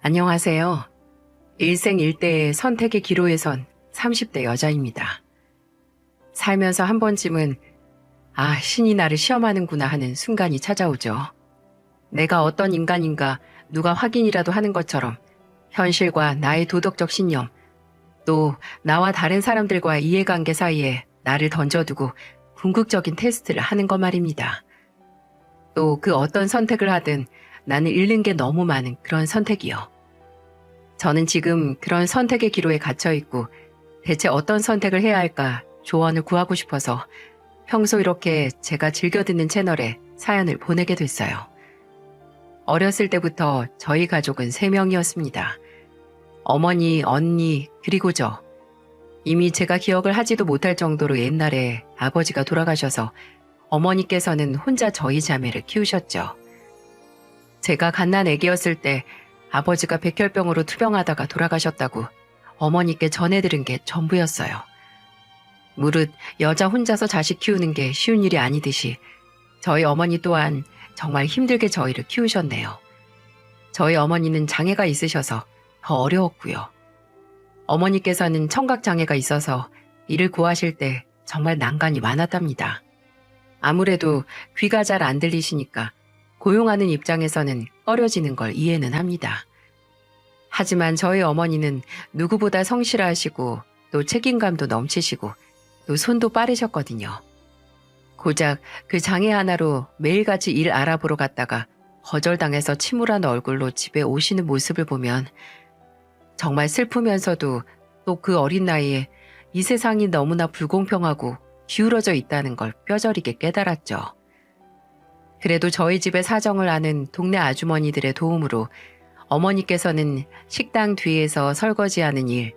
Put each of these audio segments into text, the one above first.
안녕하세요. 일생일대의 선택의 기로에 선 30대 여자입니다. 살면서 한 번쯤은 신이 나를 시험하는구나 하는 순간이 찾아오죠. 내가 어떤 인간인가 누가 확인이라도 하는 것처럼 현실과 나의 도덕적 신념, 또 나와 다른 사람들과의 이해관계 사이에 나를 던져두고 궁극적인 테스트를 하는 것 말입니다. 또 그 어떤 선택을 하든 나는 잃는 게 너무 많은 그런 선택이요. 저는 지금 그런 선택의 기로에 갇혀 있고 대체 어떤 선택을 해야 할까 조언을 구하고 싶어서 평소 이렇게 제가 즐겨 듣는 채널에 사연을 보내게 됐어요. 어렸을 때부터 저희 가족은 3명이었습니다. 어머니, 언니, 그리고 저. 이미 제가 기억을 하지도 못할 정도로 옛날에 아버지가 돌아가셔서 어머니께서는 혼자 저희 자매를 키우셨죠. 제가 갓난 애기였을 때 아버지가 백혈병으로 투병하다가 돌아가셨다고 어머니께 전해 들은 게 전부였어요. 무릇 여자 혼자서 자식 키우는 게 쉬운 일이 아니듯이 저희 어머니 또한 정말 힘들게 저희를 키우셨네요. 저희 어머니는 장애가 있으셔서 더 어려웠고요. 어머니께서는 청각장애가 있어서 일을 구하실 때 정말 난관이 많았답니다. 아무래도 귀가 잘 안 들리시니까 고용하는 입장에서는 꺼려지는 걸 이해는 합니다. 하지만 저희 어머니는 누구보다 성실하시고 또 책임감도 넘치시고 또 손도 빠르셨거든요. 고작 그 장애 하나로 매일같이 일 알아보러 갔다가 거절당해서 침울한 얼굴로 집에 오시는 모습을 보면 정말 슬프면서도 또 그 어린 나이에 이 세상이 너무나 불공평하고 기울어져 있다는 걸 뼈저리게 깨달았죠. 그래도 저희 집의 사정을 아는 동네 아주머니들의 도움으로 어머니께서는 식당 뒤에서 설거지하는 일,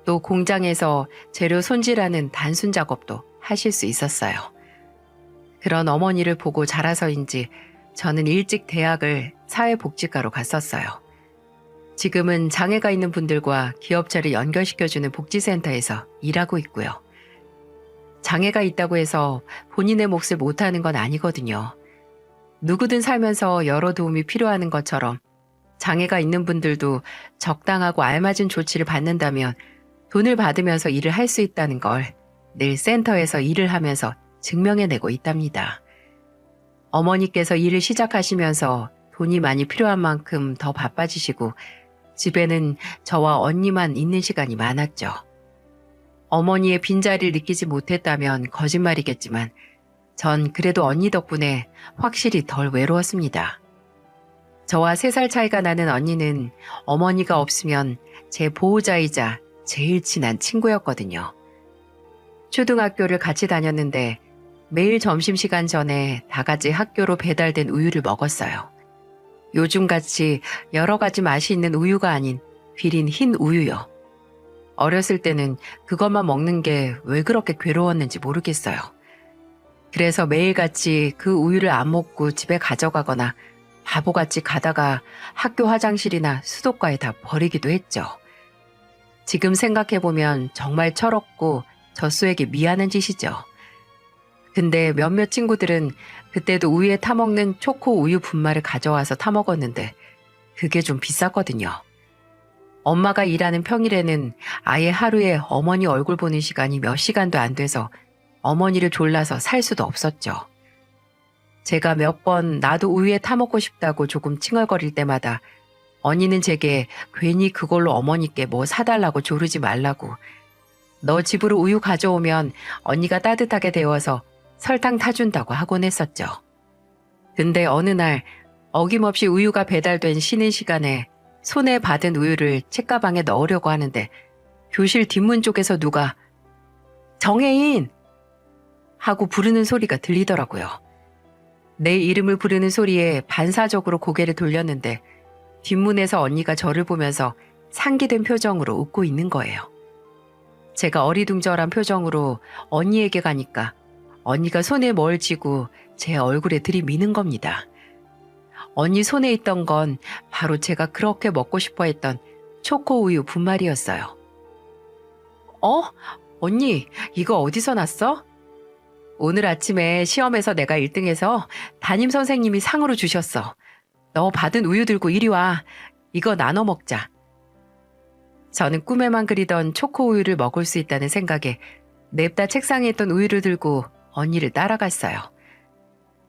또 공장에서 재료 손질하는 단순 작업도 하실 수 있었어요. 그런 어머니를 보고 자라서인지 저는 일찍 대학을 사회복지과로 갔었어요. 지금은 장애가 있는 분들과 기업체를 연결시켜주는 복지센터에서 일하고 있고요. 장애가 있다고 해서 본인의 몫을 못하는 건 아니거든요. 누구든 살면서 여러 도움이 필요한 것처럼 장애가 있는 분들도 적당하고 알맞은 조치를 받는다면 돈을 받으면서 일을 할 수 있다는 걸 늘 센터에서 일을 하면서 증명해내고 있답니다. 어머니께서 일을 시작하시면서 돈이 많이 필요한 만큼 더 바빠지시고 집에는 저와 언니만 있는 시간이 많았죠. 어머니의 빈자리를 느끼지 못했다면 거짓말이겠지만 전 그래도 언니 덕분에 확실히 덜 외로웠습니다. 저와 3살 차이가 나는 언니는 어머니가 없으면 제 보호자이자 제일 친한 친구였거든요. 초등학교를 같이 다녔는데 매일 점심시간 전에 다 같이 학교로 배달된 우유를 먹었어요. 요즘같이 여러 가지 맛이 있는 우유가 아닌 비린 흰 우유요. 어렸을 때는 그것만 먹는 게 왜 그렇게 괴로웠는지 모르겠어요. 그래서 매일같이 그 우유를 안 먹고 집에 가져가거나 바보같이 가다가 학교 화장실이나 수도가에 다 버리기도 했죠. 지금 생각해보면 정말 철없고 젖소에게 미안한 짓이죠. 근데 몇몇 친구들은 그때도 우유에 타먹는 초코 우유 분말을 가져와서 타먹었는데 그게 좀 비쌌거든요. 엄마가 일하는 평일에는 아예 하루에 어머니 얼굴 보는 시간이 몇 시간도 안 돼서 어머니를 졸라서 살 수도 없었죠. 제가 몇 번 나도 우유에 타먹고 싶다고 조금 칭얼거릴 때마다 언니는 제게 괜히 그걸로 어머니께 뭐 사달라고 조르지 말라고, 너 집으로 우유 가져오면 언니가 따뜻하게 데워서 설탕 타준다고 하곤 했었죠. 근데 어느 날 어김없이 우유가 배달된 쉬는 시간에 손에 받은 우유를 책가방에 넣으려고 하는데 교실 뒷문 쪽에서 누가 정혜인! 하고 부르는 소리가 들리더라고요. 내 이름을 부르는 소리에 반사적으로 고개를 돌렸는데 뒷문에서 언니가 저를 보면서 상기된 표정으로 웃고 있는 거예요. 제가 어리둥절한 표정으로 언니에게 가니까 언니가 손에 뭘 쥐고 제 얼굴에 들이미는 겁니다. 언니 손에 있던 건 바로 제가 그렇게 먹고 싶어 했던 초코 우유 분말이었어요. 언니, 이거 어디서 났어? 오늘 아침에 시험에서 내가 1등해서 담임선생님이 상으로 주셨어. 너 받은 우유 들고 이리 와. 이거 나눠 먹자. 저는 꿈에만 그리던 초코 우유를 먹을 수 있다는 생각에 냅다 책상에 있던 우유를 들고 언니를 따라갔어요.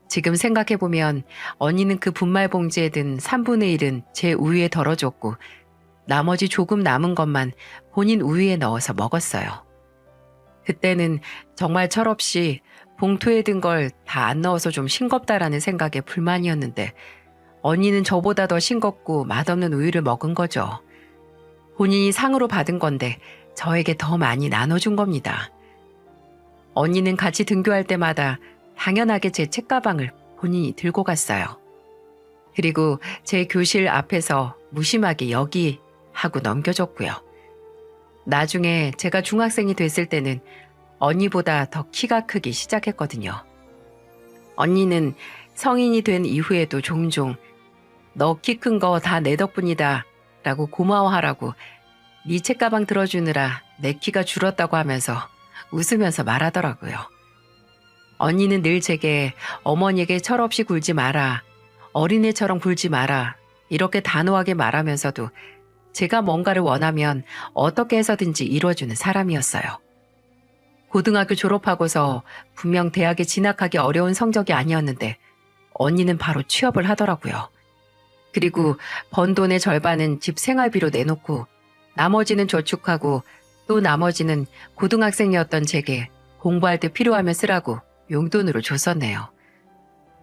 지금 생각해보면 언니는 그 분말 봉지에 든 3분의 1은 제 우유에 덜어줬고 나머지 조금 남은 것만 본인 우유에 넣어서 먹었어요. 그때는 정말 철없이 봉투에 든 걸 다 안 넣어서 좀 싱겁다라는 생각에 불만이었는데 언니는 저보다 더 싱겁고 맛없는 우유를 먹은 거죠. 본인이 상으로 받은 건데 저에게 더 많이 나눠준 겁니다. 언니는 같이 등교할 때마다 당연하게 제 책가방을 본인이 들고 갔어요. 그리고 제 교실 앞에서 무심하게 여기 하고 넘겨줬고요. 나중에 제가 중학생이 됐을 때는 언니보다 더 키가 크기 시작했거든요. 언니는 성인이 된 이후에도 종종 너 키 큰 거 다 내 덕분이다 라고 고마워하라고 네 책가방 들어주느라 내 키가 줄었다고 하면서 웃으면서 말하더라고요. 언니는 늘 제게 어머니에게 철없이 굴지 마라, 어린애처럼 굴지 마라 이렇게 단호하게 말하면서도 제가 뭔가를 원하면 어떻게 해서든지 이루어주는 사람이었어요. 고등학교 졸업하고서 분명 대학에 진학하기 어려운 성적이 아니었는데 언니는 바로 취업을 하더라고요. 그리고 번 돈의 절반은 집 생활비로 내놓고 나머지는 저축하고 또 나머지는 고등학생이었던 제게 공부할 때 필요하면 쓰라고 용돈으로 줬었네요.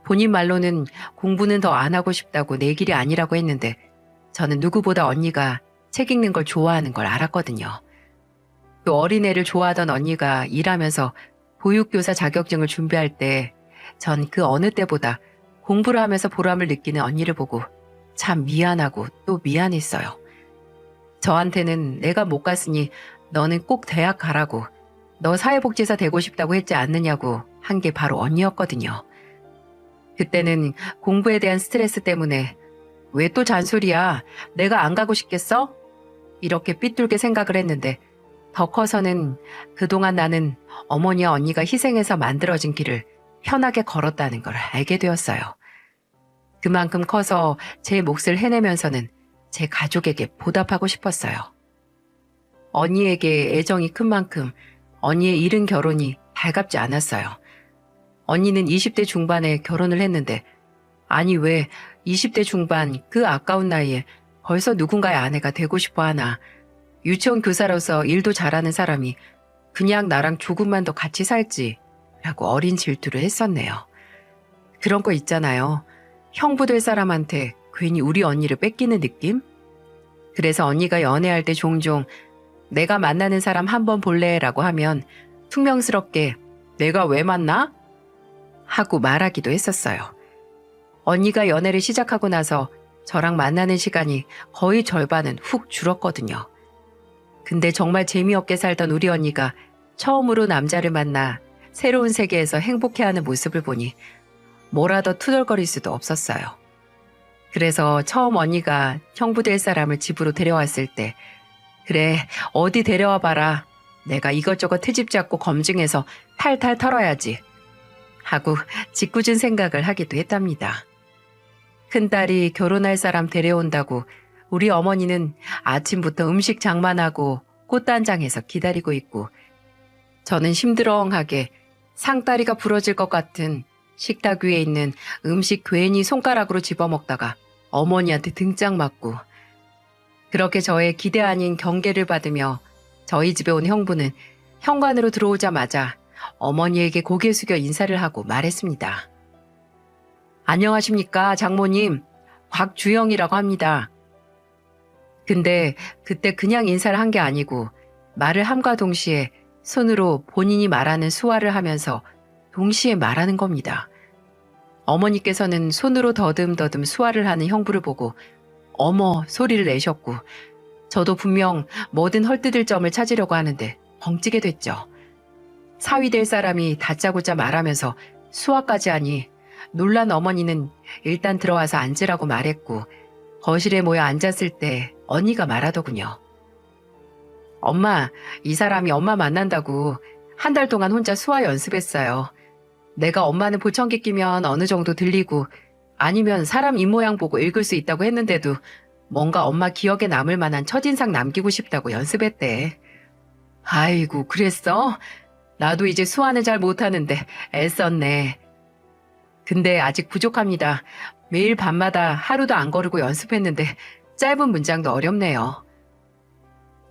본인 말로는 공부는 더 안 하고 싶다고 내 길이 아니라고 했는데 저는 누구보다 언니가 책 읽는 걸 좋아하는 걸 알았거든요. 또 어린애를 좋아하던 언니가 일하면서 보육교사 자격증을 준비할 때 전 그 어느 때보다 공부를 하면서 보람을 느끼는 언니를 보고 참 미안하고 또 미안했어요. 저한테는 내가 못 갔으니 너는 꼭 대학 가라고, 너 사회복지사 되고 싶다고 했지 않느냐고 한 게 바로 언니였거든요. 그때는 공부에 대한 스트레스 때문에 왜 또 잔소리야? 내가 안 가고 싶겠어? 이렇게 삐뚤게 생각을 했는데 더 커서는 그동안 나는 어머니와 언니가 희생해서 만들어진 길을 편하게 걸었다는 걸 알게 되었어요. 그만큼 커서 제 몫을 해내면서는 제 가족에게 보답하고 싶었어요. 언니에게 애정이 큰 만큼 언니의 이른 결혼이 달갑지 않았어요. 언니는 20대 중반에 결혼을 했는데 아니 왜 20대 중반 그 아까운 나이에 벌써 누군가의 아내가 되고 싶어 하나. 유치원 교사로서 일도 잘하는 사람이 그냥 나랑 조금만 더 같이 살지 라고 어린 질투를 했었네요. 그런 거 있잖아요. 형부 될 사람한테 괜히 우리 언니를 뺏기는 느낌? 그래서 언니가 연애할 때 종종 내가 만나는 사람 한번 볼래? 라고 하면 퉁명스럽게 내가 왜 만나? 하고 말하기도 했었어요. 언니가 연애를 시작하고 나서 저랑 만나는 시간이 거의 절반은 훅 줄었거든요. 근데 정말 재미없게 살던 우리 언니가 처음으로 남자를 만나 새로운 세계에서 행복해하는 모습을 보니 뭐라 더 투덜거릴 수도 없었어요. 그래서 처음 언니가 형부 될 사람을 집으로 데려왔을 때 그래 어디 데려와 봐라. 내가 이것저것 트집 잡고 검증해서 탈탈 털어야지. 하고 짓궂은 생각을 하기도 했답니다. 큰딸이 결혼할 사람 데려온다고 우리 어머니는 아침부터 음식 장만하고 꽃단장해서 기다리고 있고 저는 심드렁하게 상다리가 부러질 것 같은 식탁 위에 있는 음식 괜히 손가락으로 집어먹다가 어머니한테 등짝 맞고 그렇게 저의 기대 아닌 경계를 받으며 저희 집에 온 형부는 현관으로 들어오자마자 어머니에게 고개 숙여 인사를 하고 말했습니다. 안녕하십니까 장모님, 곽주영이라고 합니다. 근데 그때 그냥 인사를 한 게 아니고 말을 함과 동시에 손으로 본인이 말하는 수화를 하면서 동시에 말하는 겁니다. 어머니께서는 손으로 더듬더듬 수화를 하는 형부를 보고 어머 소리를 내셨고 저도 분명 뭐든 헐뜯을 점을 찾으려고 하는데 벙찌게 됐죠. 사위 될 사람이 다짜고짜 말하면서 수화까지 하니 놀란 어머니는 일단 들어와서 앉으라고 말했고 거실에 모여 앉았을 때 언니가 말하더군요. 엄마, 이 사람이 엄마 만난다고 한 달 동안 혼자 수화 연습했어요. 내가 엄마는 보청기 끼면 어느 정도 들리고 아니면 사람 입모양 보고 읽을 수 있다고 했는데도 뭔가 엄마 기억에 남을 만한 첫인상 남기고 싶다고 연습했대. 아이고, 그랬어? 나도 이제 수화는 잘 못하는데 애썼네. 근데 아직 부족합니다. 매일 밤마다 하루도 안 거르고 연습했는데 짧은 문장도 어렵네요.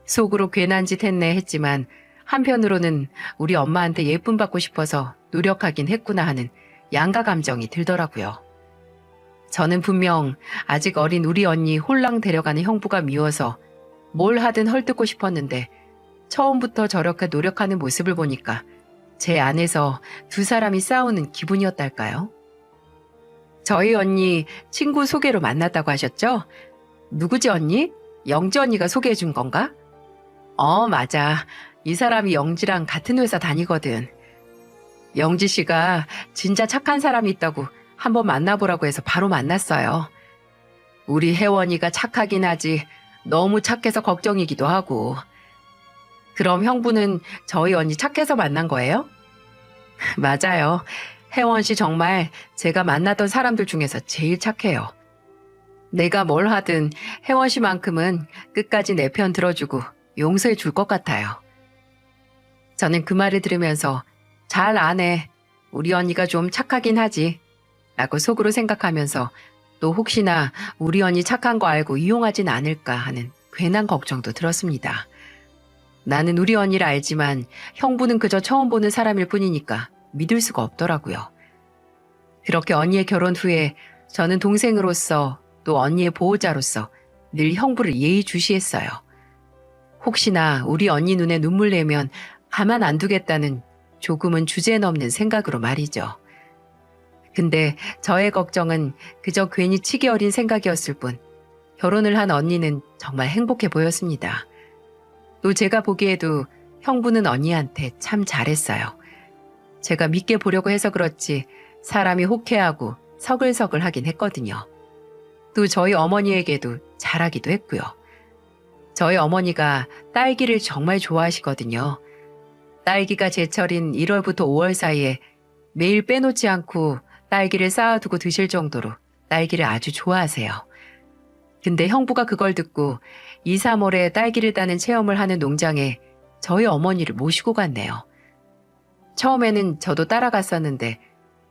속으로 괜한 짓 했네 했지만 한편으로는 우리 엄마한테 예쁨 받고 싶어서 노력하긴 했구나 하는 양가 감정이 들더라고요. 저는 분명 아직 어린 우리 언니 홀랑 데려가는 형부가 미워서 뭘 하든 헐뜯고 싶었는데 처음부터 저렇게 노력하는 모습을 보니까 제 안에서 두 사람이 싸우는 기분이었달까요? 저희 언니 친구 소개로 만났다고 하셨죠? 누구지 언니? 영지 언니가 소개해 준 건가? 맞아. 이 사람이 영지랑 같은 회사 다니거든. 영지 씨가 진짜 착한 사람이 있다고 한번 만나보라고 해서 바로 만났어요. 우리 혜원이가 착하긴 하지 너무 착해서 걱정이기도 하고. 그럼 형부는 저희 언니 착해서 만난 거예요? 맞아요. 혜원 씨 정말 제가 만났던 사람들 중에서 제일 착해요. 내가 뭘 하든 혜원 씨만큼은 끝까지 내 편 들어주고 용서해 줄 것 같아요. 저는 그 말을 들으면서 잘 아네. 우리 언니가 좀 착하긴 하지. 라고 속으로 생각하면서 또 혹시나 우리 언니 착한 거 알고 이용하진 않을까 하는 괜한 걱정도 들었습니다. 나는 우리 언니를 알지만 형부는 그저 처음 보는 사람일 뿐이니까 믿을 수가 없더라고요. 그렇게 언니의 결혼 후에 저는 동생으로서 또 언니의 보호자로서 늘 형부를 예의주시했어요. 혹시나 우리 언니 눈에 눈물 내면 가만 안 두겠다는 조금은 주제넘는 생각으로 말이죠. 근데 저의 걱정은 그저 괜히 치기 어린 생각이었을 뿐 결혼을 한 언니는 정말 행복해 보였습니다. 또 제가 보기에도 형부는 언니한테 참 잘했어요. 제가 믿게 보려고 해서 그렇지 사람이 호쾌하고 서글서글 하긴 했거든요. 또 저희 어머니에게도 잘하기도 했고요. 저희 어머니가 딸기를 정말 좋아하시거든요. 딸기가 제철인 1월부터 5월 사이에 매일 빼놓지 않고 딸기를 쌓아두고 드실 정도로 딸기를 아주 좋아하세요. 근데 형부가 그걸 듣고 2, 3월에 딸기를 따는 체험을 하는 농장에 저희 어머니를 모시고 갔네요. 처음에는 저도 따라갔었는데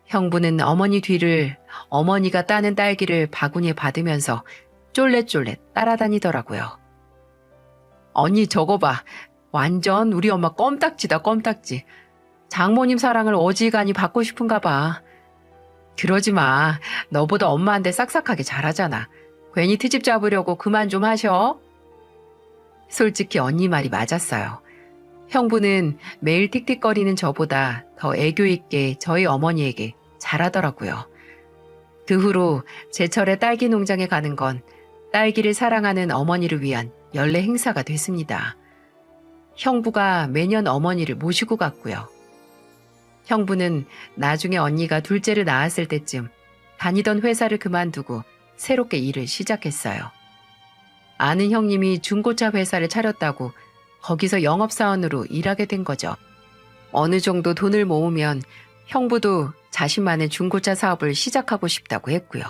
형부는 어머니 뒤를 어머니가 따는 딸기를 바구니에 받으면서 쫄래쫄래 따라다니더라고요. 언니 저거 봐. 완전 우리 엄마 껌딱지다 껌딱지. 장모님 사랑을 어지간히 받고 싶은가 봐. 그러지 마. 너보다 엄마한테 싹싹하게 잘하잖아. 괜히 트집 잡으려고 그만 좀 하셔. 솔직히 언니 말이 맞았어요. 형부는 매일 틱틱거리는 저보다 더 애교 있게 저희 어머니에게 잘하더라고요. 그 후로 제철에 딸기 농장에 가는 건 딸기를 사랑하는 어머니를 위한 연례 행사가 됐습니다. 형부가 매년 어머니를 모시고 갔고요. 형부는 나중에 언니가 둘째를 낳았을 때쯤 다니던 회사를 그만두고 새롭게 일을 시작했어요. 아는 형님이 중고차 회사를 차렸다고 거기서 영업사원으로 일하게 된 거죠. 어느 정도 돈을 모으면 형부도 자신만의 중고차 사업을 시작하고 싶다고 했고요.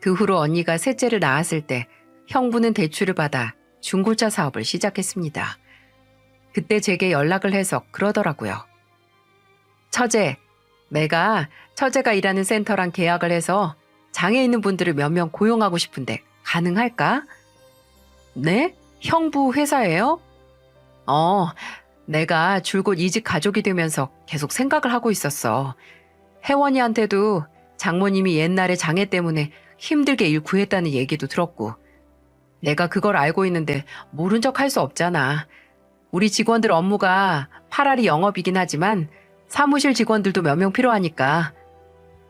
그 후로 언니가 셋째를 낳았을 때 형부는 대출을 받아 중고차 사업을 시작했습니다. 그때 제게 연락을 해서 그러더라고요. 처제, 내가 처제가 일하는 센터랑 계약을 해서 장애 있는 분들을 몇 명 고용하고 싶은데 가능할까? 네? 형부 회사예요? 내가 줄곧 이직 가족이 되면서 계속 생각을 하고 있었어. 혜원이한테도 장모님이 옛날에 장애 때문에 힘들게 일 구했다는 얘기도 들었고 내가 그걸 알고 있는데 모른 척 할 수 없잖아. 우리 직원들 업무가 8알이 영업이긴 하지만 사무실 직원들도 몇 명 필요하니까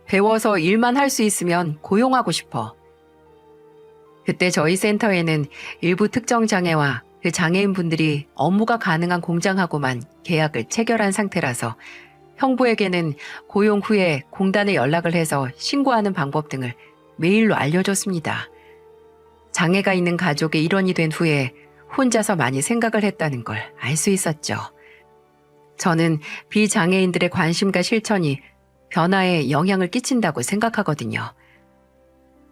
배워서 일만 할 수 있으면 고용하고 싶어. 그때 저희 센터에는 일부 특정 장애와 그 장애인분들이 업무가 가능한 공장하고만 계약을 체결한 상태라서 형부에게는 고용 후에 공단에 연락을 해서 신고하는 방법 등을 메일로 알려줬습니다. 장애가 있는 가족의 일원이 된 후에 혼자서 많이 생각을 했다는 걸 알 수 있었죠. 저는 비장애인들의 관심과 실천이 변화에 영향을 끼친다고 생각하거든요.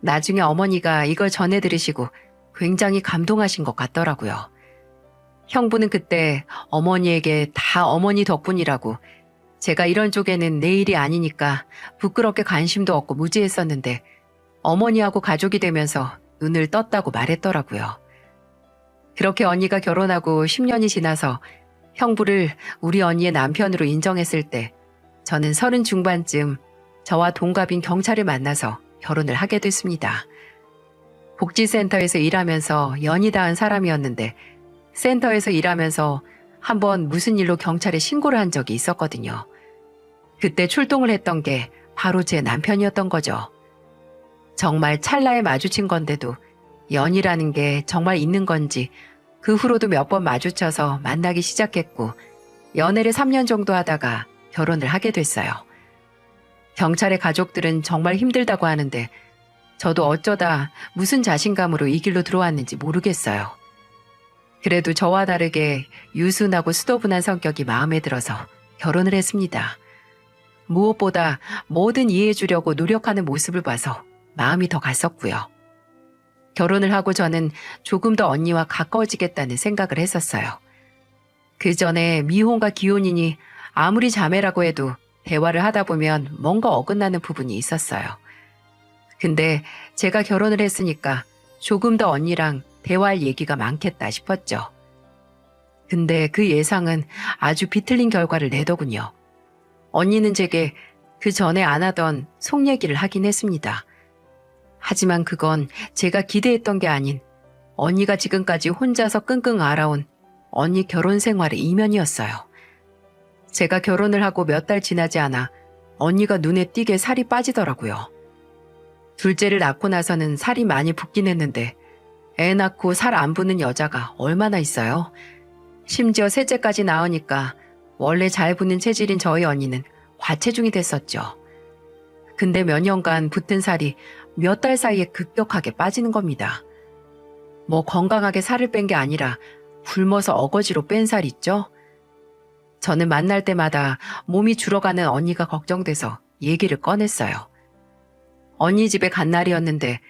나중에 어머니가 이걸 전해 들으시고 굉장히 감동하신 것 같더라고요. 형부는 그때 어머니에게 다 어머니 덕분이라고, 제가 이런 쪽에는 내 일이 아니니까 부끄럽게 관심도 없고 무지했었는데 어머니하고 가족이 되면서 눈을 떴다고 말했더라고요. 그렇게 언니가 결혼하고 10년이 지나서 형부를 우리 언니의 남편으로 인정했을 때 저는 30 중반쯤 저와 동갑인 경찰을 만나서 결혼을 하게 됐습니다. 복지센터에서 일하면서 연이 닿은 사람이었는데 센터에서 일하면서 한번 무슨 일로 경찰에 신고를 한 적이 있었거든요. 그때 출동을 했던 게 바로 제 남편이었던 거죠. 정말 찰나에 마주친 건데도 연이라는 게 정말 있는 건지 그 후로도 몇 번 마주쳐서 만나기 시작했고 연애를 3년 정도 하다가 결혼을 하게 됐어요. 경찰의 가족들은 정말 힘들다고 하는데 저도 어쩌다 무슨 자신감으로 이 길로 들어왔는지 모르겠어요. 그래도 저와 다르게 유순하고 수도분한 성격이 마음에 들어서 결혼을 했습니다. 무엇보다 뭐든 이해해 주려고 노력하는 모습을 봐서 마음이 더 갔었고요. 결혼을 하고 저는 조금 더 언니와 가까워지겠다는 생각을 했었어요. 그 전에 미혼과 기혼이니 아무리 자매라고 해도 대화를 하다 보면 뭔가 어긋나는 부분이 있었어요. 근데 제가 결혼을 했으니까 조금 더 언니랑 대화할 얘기가 많겠다 싶었죠. 근데 그 예상은 아주 비틀린 결과를 내더군요. 언니는 제게 그 전에 안 하던 속 얘기를 하긴 했습니다. 하지만 그건 제가 기대했던 게 아닌 언니가 지금까지 혼자서 끙끙 앓아온 언니 결혼 생활의 이면이었어요. 제가 결혼을 하고 몇 달 지나지 않아 언니가 눈에 띄게 살이 빠지더라고요. 둘째를 낳고 나서는 살이 많이 붓긴 했는데 애 낳고 살 안 부는 여자가 얼마나 있어요. 심지어 셋째까지 낳으니까 원래 잘 부는 체질인 저희 언니는 과체중이 됐었죠. 근데 몇 년간 붙은 살이 몇 달 사이에 급격하게 빠지는 겁니다. 뭐 건강하게 살을 뺀 게 아니라 굶어서 어거지로 뺀 살 있죠? 저는 만날 때마다 몸이 줄어가는 언니가 걱정돼서 얘기를 꺼냈어요. 언니 집에 간 날이었는데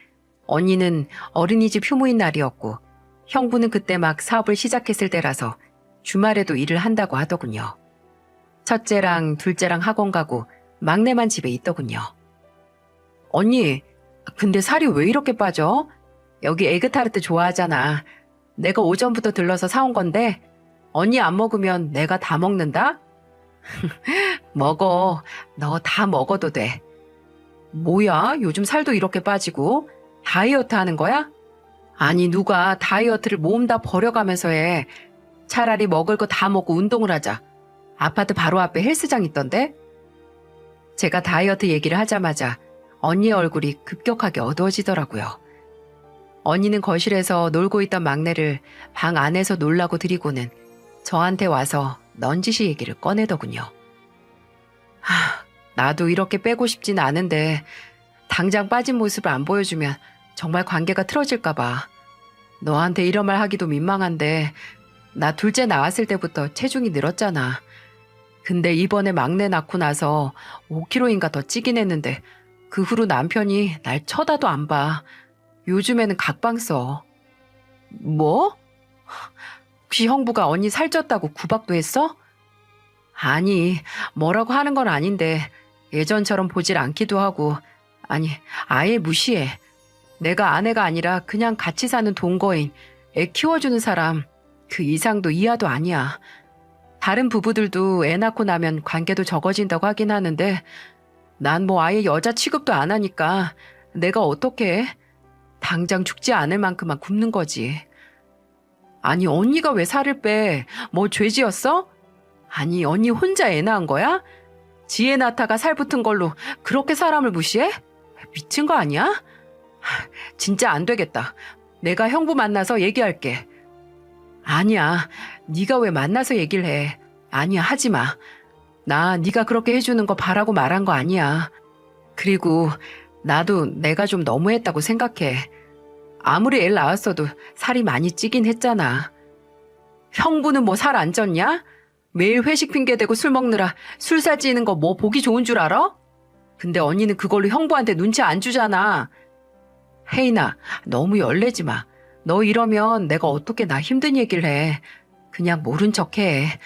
언니는 어린이집 휴무인 날이었고 형부는 그때 막 사업을 시작했을 때라서 주말에도 일을 한다고 하더군요. 첫째랑 둘째랑 학원 가고 막내만 집에 있더군요. 언니, 근데 살이 왜 이렇게 빠져? 여기 에그타르트 좋아하잖아. 내가 오전부터 들러서 사온 건데 언니 안 먹으면 내가 다 먹는다? 먹어. 너 다 먹어도 돼. 뭐야? 요즘 살도 이렇게 빠지고 다이어트 하는 거야? 아니 누가 다이어트를 몸 다 버려가면서 해. 차라리 먹을 거 다 먹고 운동을 하자. 아파트 바로 앞에 헬스장 있던데? 제가 다이어트 얘기를 하자마자 언니의 얼굴이 급격하게 어두워지더라고요. 언니는 거실에서 놀고 있던 막내를 방 안에서 놀라고 들이고는 저한테 와서 넌지시 얘기를 꺼내더군요. 나도 이렇게 빼고 싶진 않은데 당장 빠진 모습을 안 보여주면 정말 관계가 틀어질까 봐. 너한테 이런 말 하기도 민망한데 나 둘째 나왔을 때부터 체중이 늘었잖아. 근데 이번에 막내 낳고 나서 5kg인가 더 찌긴 했는데 그 후로 남편이 날 쳐다도 안 봐. 요즘에는 각방 써. 뭐? 혹시 형부가 언니 살쪘다고 구박도 했어? 아니, 뭐라고 하는 건 아닌데 예전처럼 보질 않기도 하고, 아니, 아예 무시해. 내가 아내가 아니라 그냥 같이 사는 동거인, 애 키워주는 사람, 그 이상도 이하도 아니야. 다른 부부들도 애 낳고 나면 관계도 적어진다고 하긴 하는데 난 뭐 아예 여자 취급도 안 하니까 내가 어떻게 해? 당장 죽지 않을 만큼만 굶는 거지. 아니 언니가 왜 살을 빼? 뭐 죄지었어? 아니 언니 혼자 애 낳은 거야? 지혜 낳다가 살 붙은 걸로 그렇게 사람을 무시해? 미친 거 아니야? 진짜 안 되겠다. 내가 형부 만나서 얘기할게. 아니야. 네가 왜 만나서 얘기를 해. 아니야 하지 마. 나 네가 그렇게 해주는 거 바라고 말한 거 아니야. 그리고 나도 내가 좀 너무했다고 생각해. 아무리 애를 낳았어도 살이 많이 찌긴 했잖아. 형부는 뭐 살 안 쪘냐? 매일 회식 핑계 대고 술 먹느라 술살 찌는 거 뭐 보기 좋은 줄 알아? 근데 언니는 그걸로 형부한테 눈치 안 주잖아. 혜인아, 너무 열내지 마. 너 이러면 내가 어떻게 나 힘든 얘기를 해. 그냥 모른 척해.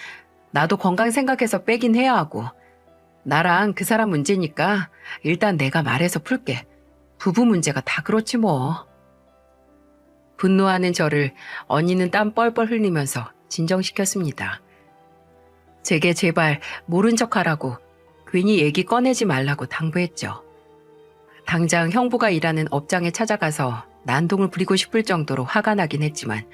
나도 건강 생각해서 빼긴 해야 하고. 나랑 그 사람 문제니까 일단 내가 말해서 풀게. 부부 문제가 다 그렇지 뭐. 분노하는 저를 언니는 땀 뻘뻘 흘리면서 진정시켰습니다. 제게 제발 모른 척하라고 괜히 얘기 꺼내지 말라고 당부했죠. 당장 형부가 일하는 업장에 찾아가서 난동을 부리고 싶을 정도로 화가 나긴 했지만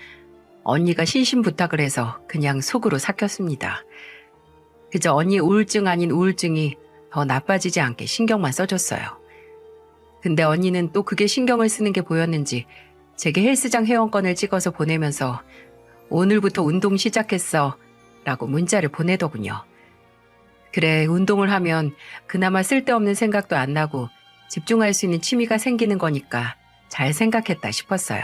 언니가 신신부탁을 해서 그냥 속으로 삭혔습니다. 그저 언니의 우울증 아닌 우울증이 더 나빠지지 않게 신경만 써줬어요. 근데 언니는 또 그게 신경을 쓰는 게 보였는지 제게 헬스장 회원권을 찍어서 보내면서 오늘부터 운동 시작했어 라고 문자를 보내더군요. 그래, 운동을 하면 그나마 쓸데없는 생각도 안 나고 집중할 수 있는 취미가 생기는 거니까 잘 생각했다 싶었어요.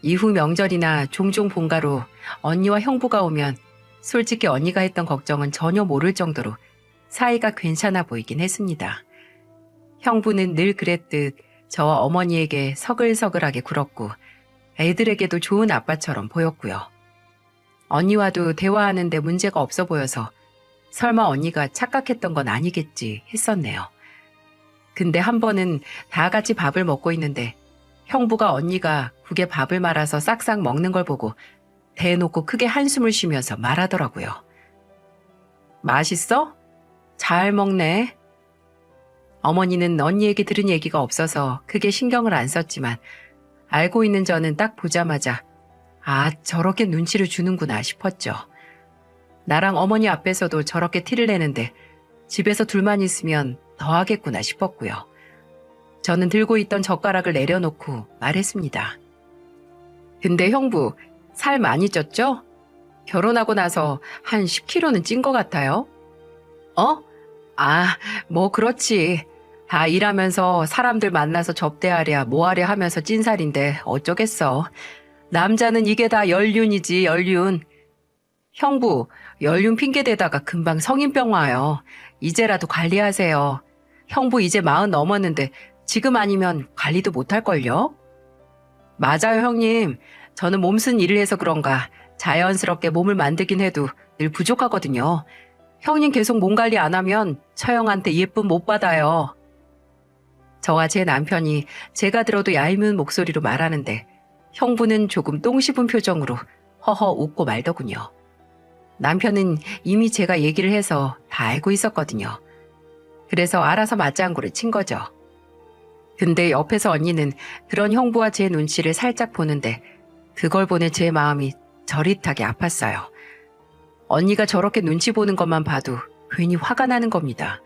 이후 명절이나 종종 본가로 언니와 형부가 오면 솔직히 언니가 했던 걱정은 전혀 모를 정도로 사이가 괜찮아 보이긴 했습니다. 형부는 늘 그랬듯 저와 어머니에게 서글서글하게 굴었고 애들에게도 좋은 아빠처럼 보였고요. 언니와도 대화하는데 문제가 없어 보여서 설마 언니가 착각했던 건 아니겠지 했었네요. 근데 한 번은 다 같이 밥을 먹고 있는데 형부가 언니가 국에 밥을 말아서 싹싹 먹는 걸 보고 대놓고 크게 한숨을 쉬면서 말하더라고요. 맛있어? 잘 먹네. 어머니는 언니 얘기 들은 얘기가 없어서 크게 신경을 안 썼지만 알고 있는 저는 딱 보자마자 아, 저렇게 눈치를 주는구나 싶었죠. 나랑 어머니 앞에서도 저렇게 티를 내는데 집에서 둘만 있으면 더 하겠구나 싶었고요. 저는 들고 있던 젓가락을 내려놓고 말했습니다. 근데 형부, 살 많이 쪘죠? 결혼하고 나서 한 10kg는 찐 것 같아요. 어? 아, 뭐 그렇지. 다 일하면서 사람들 만나서 접대하랴 뭐하랴 하면서 찐 살인데 어쩌겠어. 남자는 이게 다 연륜이지, 연륜. 형부, 연륜 핑계대다가 금방 성인병 와요. 이제라도 관리하세요. 형부 이제 40 넘었는데 지금 아니면 관리도 못할걸요? 맞아요, 형님. 저는 몸쓴 일을 해서 그런가 자연스럽게 몸을 만들긴 해도 늘 부족하거든요. 형님 계속 몸 관리 안 하면 처형한테 예쁨 못 받아요. 저와 제 남편이 제가 들어도 얄미운 목소리로 말하는데 형부는 조금 똥 씹은 표정으로 허허 웃고 말더군요. 남편은 이미 제가 얘기를 해서 다 알고 있었거든요. 그래서 알아서 맞장구를 친 거죠. 근데 옆에서 언니는 그런 형부와 제 눈치를 살짝 보는데 그걸 보는 제 마음이 저릿하게 아팠어요. 언니가 저렇게 눈치 보는 것만 봐도 괜히 화가 나는 겁니다.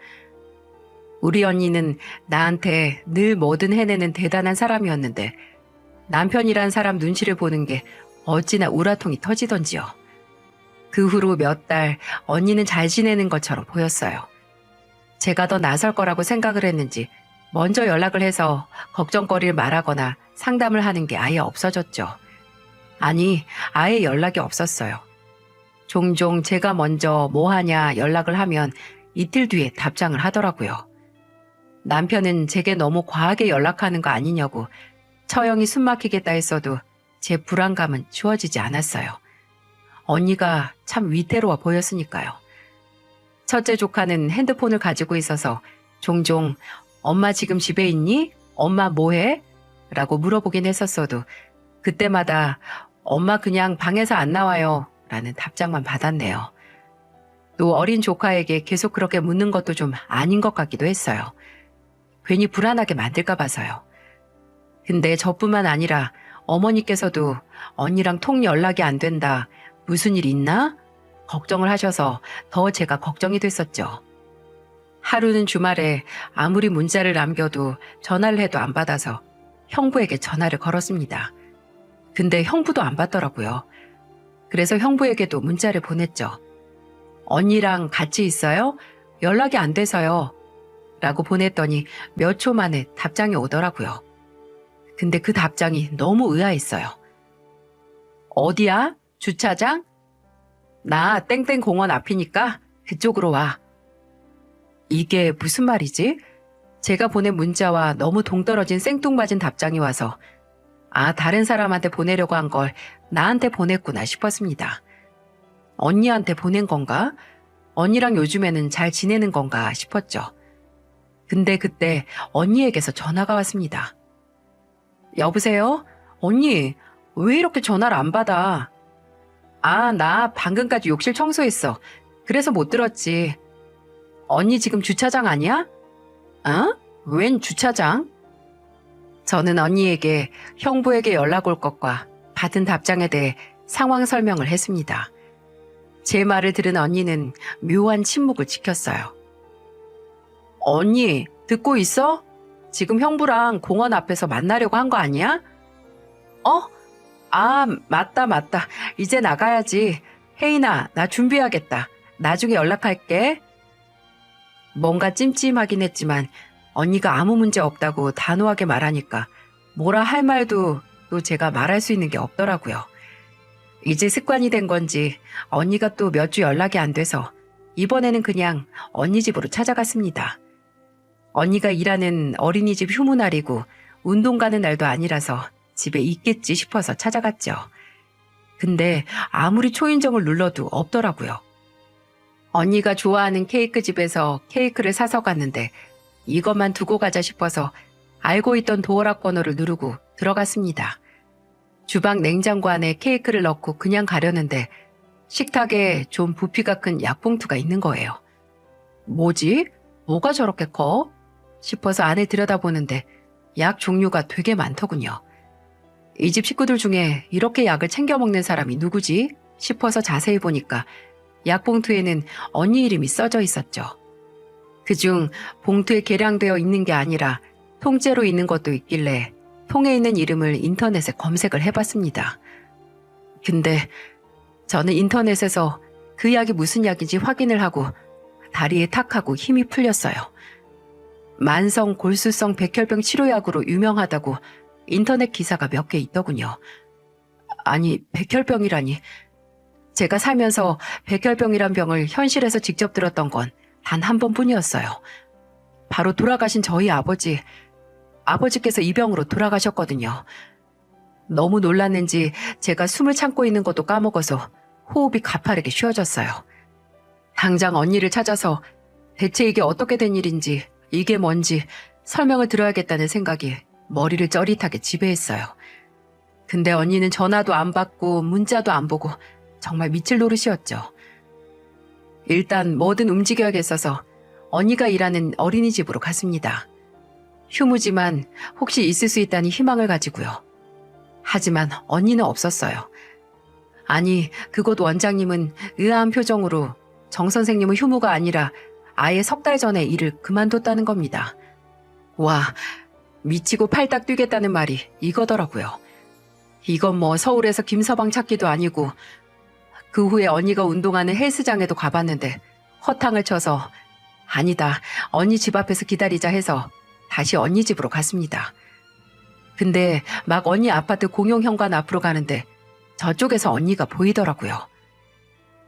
우리 언니는 나한테 늘 뭐든 해내는 대단한 사람이었는데 남편이란 사람 눈치를 보는 게 어찌나 우라통이 터지던지요. 그 후로 몇 달 언니는 잘 지내는 것처럼 보였어요. 제가 더 나설 거라고 생각을 했는지 먼저 연락을 해서 걱정거리를 말하거나 상담을 하는 게 아예 없어졌죠. 아니, 아예 연락이 없었어요. 종종 제가 먼저 뭐 하냐 연락을 하면 이틀 뒤에 답장을 하더라고요. 남편은 제게 너무 과하게 연락하는 거 아니냐고 처형이 숨막히겠다 했어도 제 불안감은 주어지지 않았어요. 언니가 참 위태로워 보였으니까요. 첫째 조카는 핸드폰을 가지고 있어서 종종 엄마 지금 집에 있니? 엄마 뭐해? 라고 물어보긴 했었어도 그때마다 엄마 그냥 방에서 안 나와요 라는 답장만 받았네요. 또 어린 조카에게 계속 그렇게 묻는 것도 좀 아닌 것 같기도 했어요. 괜히 불안하게 만들까 봐서요. 근데 저뿐만 아니라 어머니께서도 언니랑 통 연락이 안 된다. 무슨 일 있나? 걱정을 하셔서 더 제가 걱정이 됐었죠. 하루는 주말에 아무리 문자를 남겨도 전화를 해도 안 받아서 형부에게 전화를 걸었습니다. 근데 형부도 안 받더라고요. 그래서 형부에게도 문자를 보냈죠. 언니랑 같이 있어요? 연락이 안 돼서요. 라고 보냈더니 몇 초 만에 답장이 오더라고요. 근데 그 답장이 너무 의아했어요. 어디야? 주차장? 나 땡땡 공원 앞이니까 그쪽으로 와. 이게 무슨 말이지? 제가 보낸 문자와 너무 동떨어진 생뚱맞은 답장이 와서 다른 사람한테 보내려고 한 걸 나한테 보냈구나 싶었습니다. 언니한테 보낸 건가? 언니랑 요즘에는 잘 지내는 건가 싶었죠. 근데 그때 언니에게서 전화가 왔습니다. 여보세요? 언니, 왜 이렇게 전화를 안 받아? 나 방금까지 욕실 청소했어. 그래서 못 들었지. 언니 지금 주차장 아니야? 웬 주차장? 저는 언니에게 형부에게 연락 올 것과 받은 답장에 대해 상황 설명을 했습니다. 제 말을 들은 언니는 묘한 침묵을 지켰어요. 언니, 듣고 있어? 지금 형부랑 공원 앞에서 만나려고 한 거 아니야? 맞다. 이제 나가야지. 혜인아, 나 준비하겠다. 나중에 연락할게. 뭔가 찜찜하긴 했지만 언니가 아무 문제 없다고 단호하게 말하니까 뭐라 할 말도 또 제가 말할 수 있는 게 없더라고요. 이제 습관이 된 건지 언니가 또 몇 주 연락이 안 돼서 이번에는 그냥 언니 집으로 찾아갔습니다. 언니가 일하는 어린이집 휴무날이고 운동 가는 날도 아니라서 집에 있겠지 싶어서 찾아갔죠. 근데 아무리 초인종을 눌러도 없더라고요. 언니가 좋아하는 케이크 집에서 케이크를 사서 갔는데 이것만 두고 가자 싶어서 알고 있던 도어락 번호를 누르고 들어갔습니다. 주방 냉장고 안에 케이크를 넣고 그냥 가려는데 식탁에 좀 부피가 큰 약봉투가 있는 거예요. 뭐지? 뭐가 저렇게 커? 싶어서 안에 들여다보는데 약 종류가 되게 많더군요. 이 집 식구들 중에 이렇게 약을 챙겨 먹는 사람이 누구지? 싶어서 자세히 보니까 약봉투에는 언니 이름이 써져 있었죠. 그중 봉투에 계량되어 있는 게 아니라 통째로 있는 것도 있길래 통에 있는 이름을 인터넷에 검색을 해봤습니다. 근데 저는 인터넷에서 그 약이 무슨 약인지 확인을 하고 다리에 탁하고 힘이 풀렸어요. 만성 골수성 백혈병 치료약으로 유명하다고 인터넷 기사가 몇 개 있더군요. 아니, 백혈병이라니. 제가 살면서 백혈병이란 병을 현실에서 직접 들었던 건 단 한 번뿐이었어요. 바로 돌아가신 저희 아버지께서 이 병으로 돌아가셨거든요. 너무 놀랐는지 제가 숨을 참고 있는 것도 까먹어서 호흡이 가파르게 쉬어졌어요. 당장 언니를 찾아서 대체 이게 어떻게 된 일인지, 이게 뭔지 설명을 들어야겠다는 생각이 머리를 짜릿하게 지배했어요. 근데 언니는 전화도 안 받고 문자도 안 보고 정말 미칠 노릇이었죠. 일단 뭐든 움직여야겠어서 언니가 일하는 어린이집으로 갔습니다. 휴무지만 혹시 있을 수 있다는 희망을 가지고요. 하지만 언니는 없었어요. 아니, 그곳 원장님은 의아한 표정으로 정 선생님은 휴무가 아니라 아예 석 달 전에 일을 그만뒀다는 겁니다. 와, 미치고 팔딱 뛰겠다는 말이 이거더라고요. 이건 뭐 서울에서 김서방 찾기도 아니고 그 후에 언니가 운동하는 헬스장에도 가봤는데 허탕을 쳐서 아니다, 언니 집 앞에서 기다리자 해서 다시 언니 집으로 갔습니다. 근데 막 언니 아파트 공용현관 앞으로 가는데 저쪽에서 언니가 보이더라고요.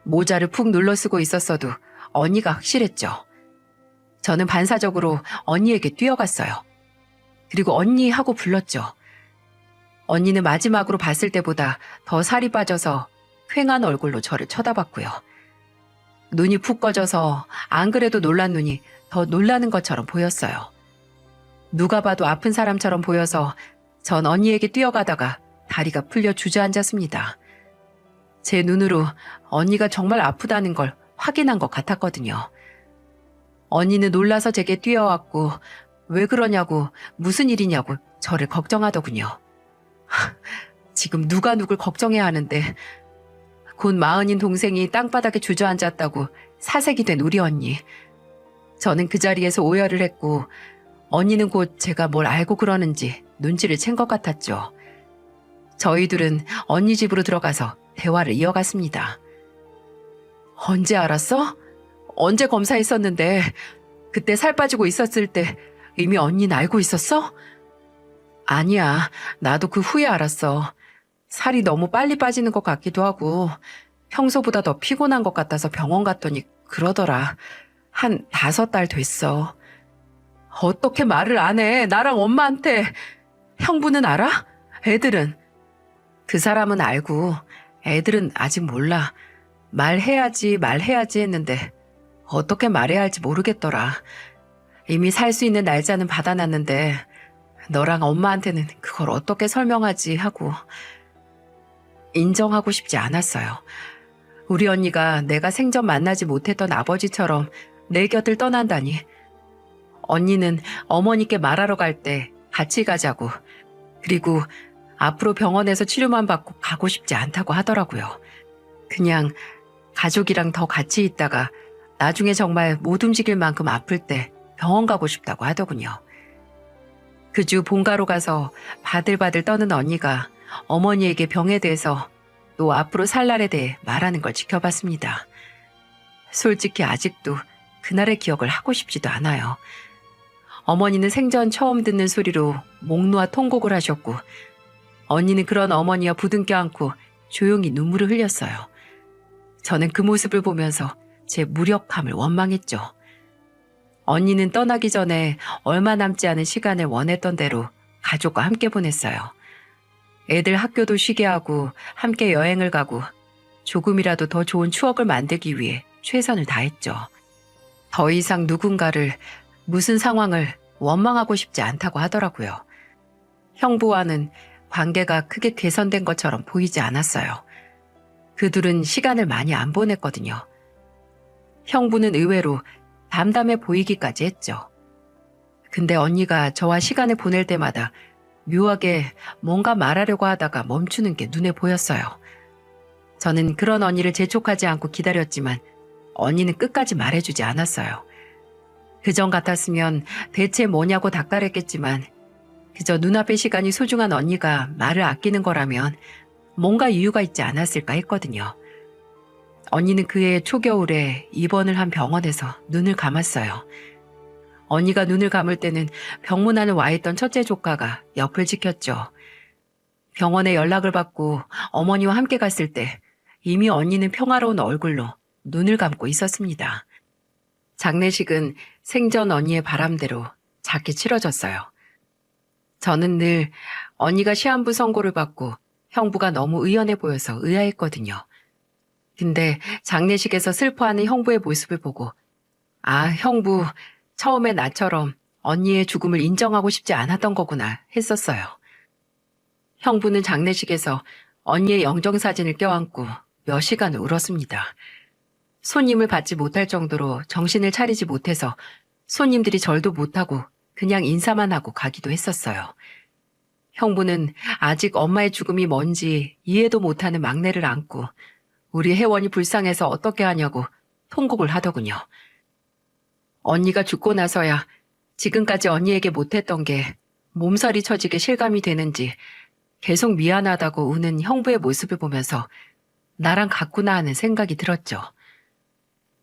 모자를 푹 눌러 쓰고 있었어도 언니가 확실했죠. 저는 반사적으로 언니에게 뛰어갔어요. 그리고 언니 하고 불렀죠. 언니는 마지막으로 봤을 때보다 더 살이 빠져서 퀭한 얼굴로 저를 쳐다봤고요. 눈이 푹 꺼져서 안 그래도 놀란 눈이 더 놀라는 것처럼 보였어요. 누가 봐도 아픈 사람처럼 보여서 전 언니에게 뛰어가다가 다리가 풀려 주저앉았습니다. 제 눈으로 언니가 정말 아프다는 걸 확인한 것 같았거든요. 언니는 놀라서 제게 뛰어왔고 왜 그러냐고 무슨 일이냐고 저를 걱정하더군요. 지금 누가 누굴 걱정해야 하는데 곧 마흔인 동생이 땅바닥에 주저앉았다고 사색이 된 우리 언니. 저는 그 자리에서 오열을 했고 언니는 곧 제가 뭘 알고 그러는지 눈치를 챈 것 같았죠. 저희 둘은 언니 집으로 들어가서 대화를 이어갔습니다. 언제 알았어? 언제 검사했었는데 그때 살 빠지고 있었을 때 이미 언니는 알고 있었어? 아니야, 나도 그 후에 알았어. 살이 너무 빨리 빠지는 것 같기도 하고 평소보다 더 피곤한 것 같아서 병원 갔더니 그러더라. 한 5달 됐어. 어떻게 말을 안 해? 나랑 엄마한테. 형부는 알아? 애들은? 그 사람은 알고 애들은 아직 몰라. 말해야지 했는데 어떻게 말해야 할지 모르겠더라. 이미 살 수 있는 날짜는 받아놨는데 너랑 엄마한테는 그걸 어떻게 설명하지 하고. 인정하고 싶지 않았어요. 우리 언니가 내가 생전 만나지 못했던 아버지처럼 내 곁을 떠난다니. 언니는 어머니께 말하러 갈 때 같이 가자고, 그리고 앞으로 병원에서 치료만 받고 가고 싶지 않다고 하더라고요. 그냥 가족이랑 더 같이 있다가 나중에 정말 못 움직일 만큼 아플 때 병원 가고 싶다고 하더군요. 그 주 본가로 가서 바들바들 떠는 언니가 어머니에게 병에 대해서 또 앞으로 살 날에 대해 말하는 걸 지켜봤습니다. 솔직히 아직도 그날의 기억을 하고 싶지도 않아요. 어머니는 생전 처음 듣는 소리로 목 놓아 통곡을 하셨고, 언니는 그런 어머니와 부둥켜 안고 조용히 눈물을 흘렸어요. 저는 그 모습을 보면서 제 무력함을 원망했죠. 언니는 떠나기 전에 얼마 남지 않은 시간을 원했던 대로 가족과 함께 보냈어요. 애들 학교도 쉬게 하고 함께 여행을 가고 조금이라도 더 좋은 추억을 만들기 위해 최선을 다했죠. 더 이상 누군가를, 무슨 상황을 원망하고 싶지 않다고 하더라고요. 형부와는 관계가 크게 개선된 것처럼 보이지 않았어요. 그 둘은 시간을 많이 안 보냈거든요. 형부는 의외로 담담해 보이기까지 했죠. 근데 언니가 저와 시간을 보낼 때마다 묘하게 뭔가 말하려고 하다가 멈추는 게 눈에 보였어요. 저는 그런 언니를 재촉하지 않고 기다렸지만 언니는 끝까지 말해주지 않았어요. 그전 같았으면 대체 뭐냐고 닥달했겠지만 그저 눈앞의 시간이 소중한 언니가 말을 아끼는 거라면 뭔가 이유가 있지 않았을까 했거든요. 언니는 그해 초겨울에 입원을 한 병원에서 눈을 감았어요. 언니가 눈을 감을 때는 병문 안에 와 있던 첫째 조카가 옆을 지켰죠. 병원에 연락을 받고 어머니와 함께 갔을 때 이미 언니는 평화로운 얼굴로 눈을 감고 있었습니다. 장례식은 생전 언니의 바람대로 작게 치러졌어요. 저는 늘 언니가 시한부 선고를 받고 형부가 너무 의연해 보여서 의아했거든요. 근데 장례식에서 슬퍼하는 형부의 모습을 보고 아, 형부 처음에 나처럼 언니의 죽음을 인정하고 싶지 않았던 거구나 했었어요. 형부는 장례식에서 언니의 영정사진을 껴안고 몇 시간을 울었습니다. 손님을 받지 못할 정도로 정신을 차리지 못해서 손님들이 절도 못하고 그냥 인사만 하고 가기도 했었어요. 형부는 아직 엄마의 죽음이 뭔지 이해도 못하는 막내를 안고 우리 혜원이 불쌍해서 어떻게 하냐고 통곡을 하더군요. 언니가 죽고 나서야 지금까지 언니에게 못했던 게 몸살이 쳐지게 실감이 되는지 계속 미안하다고 우는 형부의 모습을 보면서 나랑 같구나 하는 생각이 들었죠.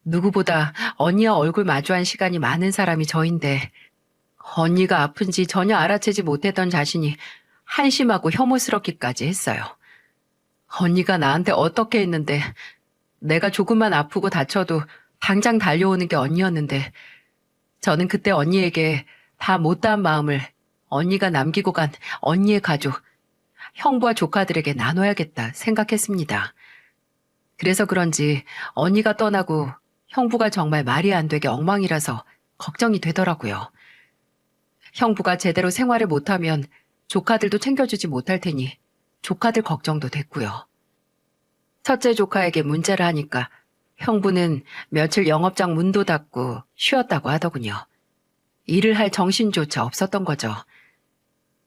누구보다 언니와 얼굴 마주한 시간이 많은 사람이 저인데 언니가 아픈지 전혀 알아채지 못했던 자신이 한심하고 혐오스럽기까지 했어요. 언니가 나한테 어떻게 했는데 내가 조금만 아프고 다쳐도 당장 달려오는 게 언니였는데 저는 그때 언니에게 다 못다한 마음을 언니가 남기고 간 언니의 가족, 형부와 조카들에게 나눠야겠다 생각했습니다. 그래서 그런지 언니가 떠나고 형부가 정말 말이 안 되게 엉망이라서 걱정이 되더라고요. 형부가 제대로 생활을 못하면 조카들도 챙겨주지 못할 테니 조카들 걱정도 됐고요. 첫째 조카에게 문제를 하니까 형부는 며칠 영업장 문도 닫고 쉬었다고 하더군요. 일을 할 정신조차 없었던 거죠.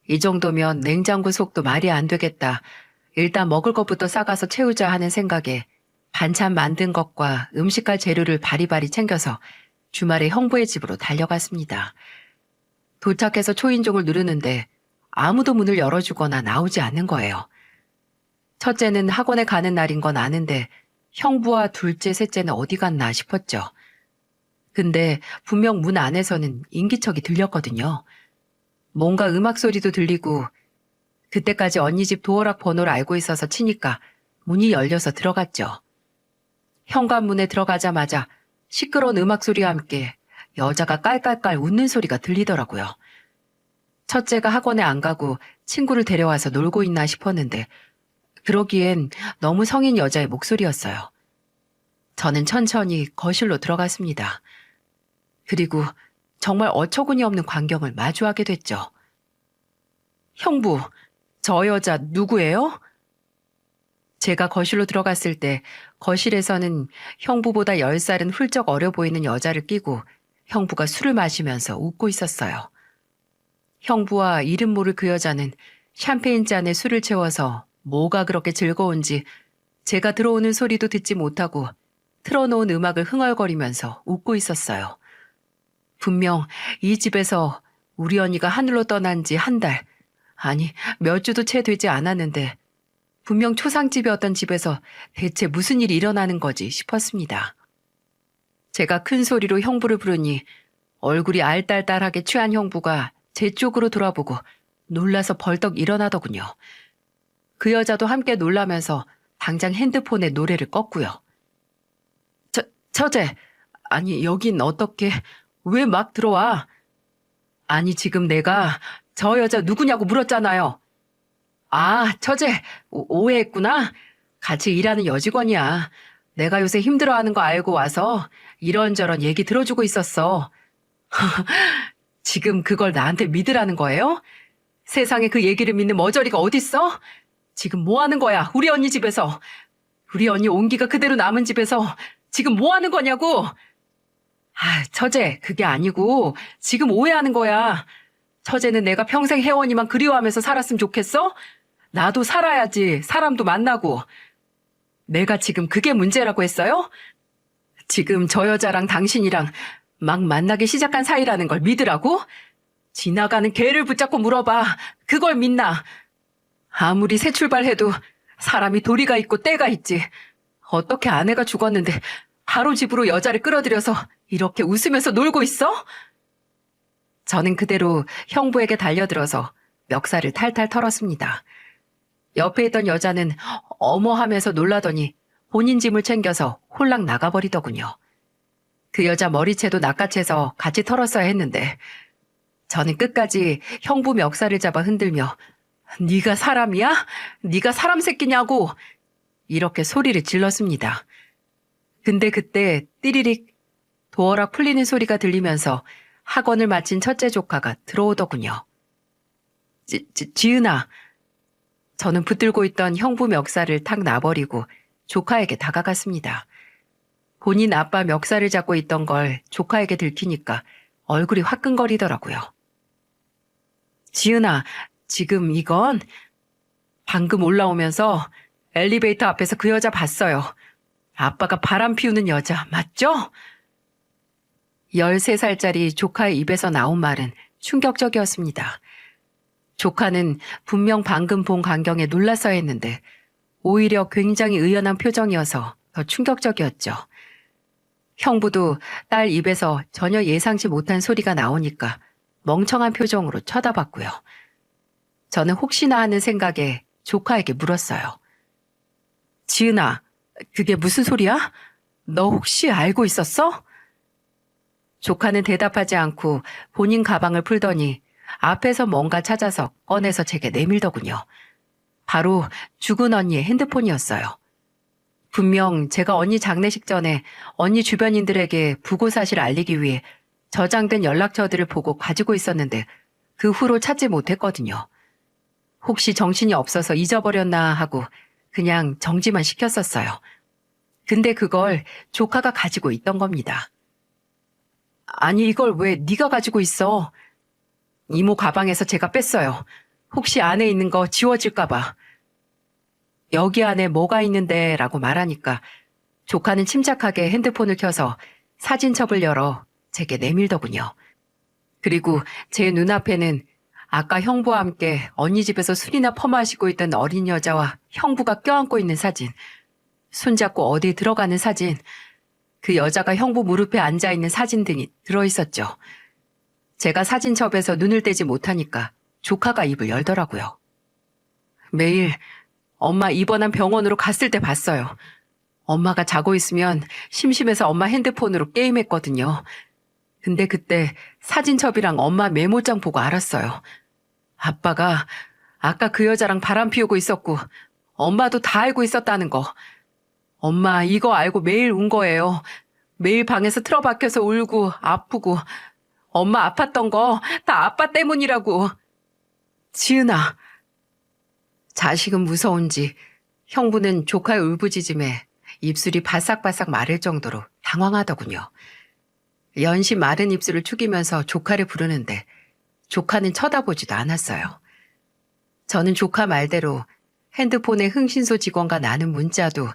이 정도면 냉장고 속도 말이 안 되겠다. 일단 먹을 것부터 싸가서 채우자 하는 생각에 반찬 만든 것과 음식할 재료를 바리바리 챙겨서 주말에 형부의 집으로 달려갔습니다. 도착해서 초인종을 누르는데 아무도 문을 열어주거나 나오지 않는 거예요. 첫째는 학원에 가는 날인 건 아는데 형부와 둘째, 셋째는 어디 갔나 싶었죠. 근데 분명 문 안에서는 인기척이 들렸거든요. 뭔가 음악 소리도 들리고 그때까지 언니 집 도어락 번호를 알고 있어서 치니까 문이 열려서 들어갔죠. 현관문에 들어가자마자 시끄러운 음악 소리와 함께 여자가 깔깔깔 웃는 소리가 들리더라고요. 첫째가 학원에 안 가고 친구를 데려와서 놀고 있나 싶었는데 그러기엔 너무 성인 여자의 목소리였어요. 저는 천천히 거실로 들어갔습니다. 그리고 정말 어처구니 없는 광경을 마주하게 됐죠. 형부, 저 여자 누구예요? 제가 거실로 들어갔을 때 거실에서는 형부보다 10살은 훌쩍 어려 보이는 여자를 끼고 형부가 술을 마시면서 웃고 있었어요. 형부와 이름 모를 그 여자는 샴페인 잔에 술을 채워서 뭐가 그렇게 즐거운지 제가 들어오는 소리도 듣지 못하고 틀어놓은 음악을 흥얼거리면서 웃고 있었어요. 분명 이 집에서 우리 언니가 하늘로 떠난 지 한 달, 아니 몇 주도 채 되지 않았는데 분명 초상집이었던 집에서 대체 무슨 일이 일어나는 거지 싶었습니다. 제가 큰 소리로 형부를 부르니 얼굴이 알딸딸하게 취한 형부가 제 쪽으로 돌아보고 놀라서 벌떡 일어나더군요. 그 여자도 함께 놀라면서 당장 핸드폰에 노래를 껐고요. 처제, 아니 여긴 어떻게, 왜 막 들어와? 아니 지금 내가 저 여자 누구냐고 물었잖아요. 아, 처제, 오해했구나. 같이 일하는 여직원이야. 내가 요새 힘들어하는 거 알고 와서 이런저런 얘기 들어주고 있었어. 지금 그걸 나한테 믿으라는 거예요? 세상에 그 얘기를 믿는 머저리가 어딨어? 지금 뭐 하는 거야, 우리 언니 집에서. 우리 언니 온기가 그대로 남은 집에서 지금 뭐 하는 거냐고. 아, 처제, 그게 아니고 지금 오해하는 거야. 처제는 내가 평생 혜원이만 그리워하면서 살았으면 좋겠어? 나도 살아야지, 사람도 만나고. 내가 지금 그게 문제라고 했어요? 지금 저 여자랑 당신이랑 막 만나기 시작한 사이라는 걸 믿으라고? 지나가는 개를 붙잡고 물어봐. 그걸 믿나? 아무리 새 출발해도 사람이 도리가 있고 때가 있지. 어떻게 아내가 죽었는데 바로 집으로 여자를 끌어들여서 이렇게 웃으면서 놀고 있어? 저는 그대로 형부에게 달려들어서 멱살을 탈탈 털었습니다. 옆에 있던 여자는 어머 하면서 놀라더니 본인 짐을 챙겨서 홀랑 나가버리더군요. 그 여자 머리채도 낚아채서 같이 털었어야 했는데 저는 끝까지 형부 멱살을 잡아 흔들며 네가 사람이야? 네가 사람 새끼냐고 이렇게 소리를 질렀습니다. 근데 그때 띠리릭 도어락 풀리는 소리가 들리면서 학원을 마친 첫째 조카가 들어오더군요. 지은아. 저는 붙들고 있던 형부 멱살을 탁 놔버리고 조카에게 다가갔습니다. 본인 아빠 멱살을 잡고 있던 걸 조카에게 들키니까 얼굴이 화끈거리더라고요. 지은아, 지금 이건 방금 올라오면서 엘리베이터 앞에서 그 여자 봤어요. 아빠가 바람 피우는 여자 맞죠? 13살짜리 조카의 입에서 나온 말은 충격적이었습니다. 조카는 분명 방금 본 광경에 놀랐어야 했는데 오히려 굉장히 의연한 표정이어서 더 충격적이었죠. 형부도 딸 입에서 전혀 예상치 못한 소리가 나오니까 멍청한 표정으로 쳐다봤고요. 저는 혹시나 하는 생각에 조카에게 물었어요. 지은아, 그게 무슨 소리야? 너 혹시 알고 있었어? 조카는 대답하지 않고 본인 가방을 풀더니 앞에서 뭔가 찾아서 꺼내서 제게 내밀더군요. 바로 죽은 언니의 핸드폰이었어요. 분명 제가 언니 장례식 전에 언니 주변인들에게 부고 사실을 알리기 위해 저장된 연락처들을 보고 가지고 있었는데 그 후로 찾지 못했거든요. 혹시 정신이 없어서 잊어버렸나 하고 그냥 정지만 시켰었어요. 근데 그걸 조카가 가지고 있던 겁니다. 아니 이걸 왜 네가 가지고 있어? 이모 가방에서 제가 뺐어요. 혹시 안에 있는 거 지워질까 봐. 여기 안에 뭐가 있는데 라고 말하니까 조카는 침착하게 핸드폰을 켜서 사진첩을 열어 제게 내밀더군요. 그리고 제 눈앞에는 아까 형부와 함께 언니 집에서 술이나 퍼마시고 있던 어린 여자와 형부가 껴안고 있는 사진, 손잡고 어디 들어가는 사진, 그 여자가 형부 무릎에 앉아있는 사진 등이 들어있었죠. 제가 사진첩에서 눈을 떼지 못하니까 조카가 입을 열더라고요. 매일 엄마 입원한 병원으로 갔을 때 봤어요. 엄마가 자고 있으면 심심해서 엄마 핸드폰으로 게임했거든요. 근데 그때 사진첩이랑 엄마 메모장 보고 알았어요. 아빠가 아까 그 여자랑 바람 피우고 있었고 엄마도 다 알고 있었다는 거. 엄마 이거 알고 매일 운 거예요. 매일 방에서 틀어박혀서 울고 아프고 엄마 아팠던 거 다 아빠 때문이라고. 지은아. 자식은 무서운지 형부는 조카의 울부짖음에 입술이 바싹바싹 마를 정도로 당황하더군요. 연신 마른 입술을 축이면서 조카를 부르는데 조카는 쳐다보지도 않았어요. 저는 조카 말대로 핸드폰에 흥신소 직원과 나눈 문자도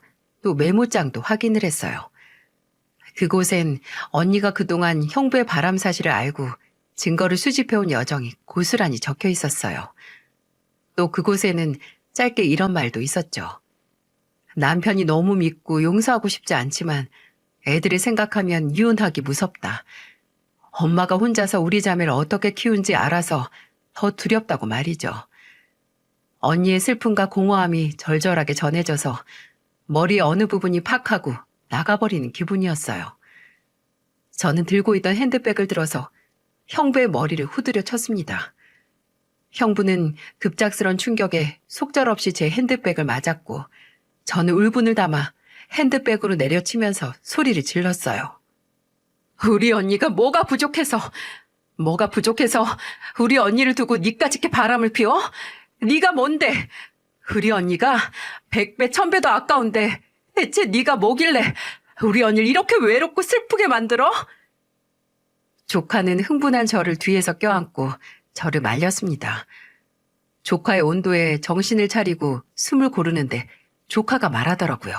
또 메모장도 확인을 했어요. 그곳엔 언니가 그동안 형부의 바람 사실을 알고 증거를 수집해온 여정이 고스란히 적혀 있었어요. 또 그곳에는 짧게 이런 말도 있었죠. 남편이 너무 믿고 용서하고 싶지 않지만 애들을 생각하면 이혼하기 무섭다. 엄마가 혼자서 우리 자매를 어떻게 키운지 알아서 더 두렵다고 말이죠. 언니의 슬픔과 공허함이 절절하게 전해져서 머리 어느 부분이 팍 하고 나가버리는 기분이었어요. 저는 들고 있던 핸드백을 들어서 형부의 머리를 후드려 쳤습니다. 형부는 급작스런 충격에 속절없이 제 핸드백을 맞았고 저는 울분을 담아 핸드백으로 내려치면서 소리를 질렀어요. 우리 언니가 뭐가 부족해서 우리 언니를 두고 니까짓 게 바람을 피워? 네가 뭔데? 우리 언니가 100배 1000배도 아까운데 대체 네가 뭐길래 우리 언니를 이렇게 외롭고 슬프게 만들어? 조카는 흥분한 저를 뒤에서 껴안고 저를 말렸습니다. 조카의 온도에 정신을 차리고 숨을 고르는데 조카가 말하더라고요.